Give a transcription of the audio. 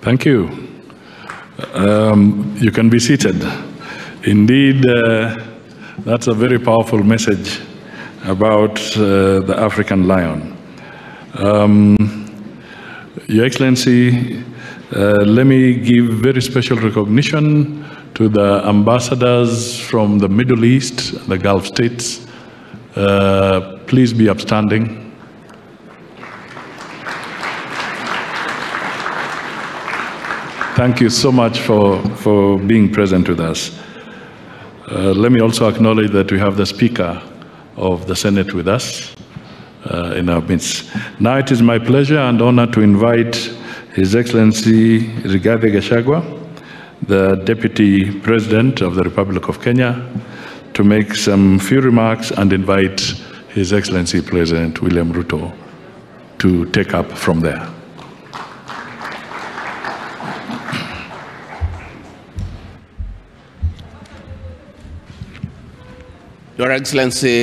Thank you. You can be seated. Indeed, that's a very powerful message about the African lion. Your Excellency, let me give very special recognition to the ambassadors from the Middle East, the Gulf states. Please be upstanding. Thank you so much for being present with us. Let me also acknowledge that we have the Speaker of the Senate with us in our midst. Now it is my pleasure and honor to invite His Excellency Rigathi Gachagua, the Deputy President of the Republic of Kenya, to make some few remarks and invite His Excellency President William Ruto to take up from there. Your Excellency,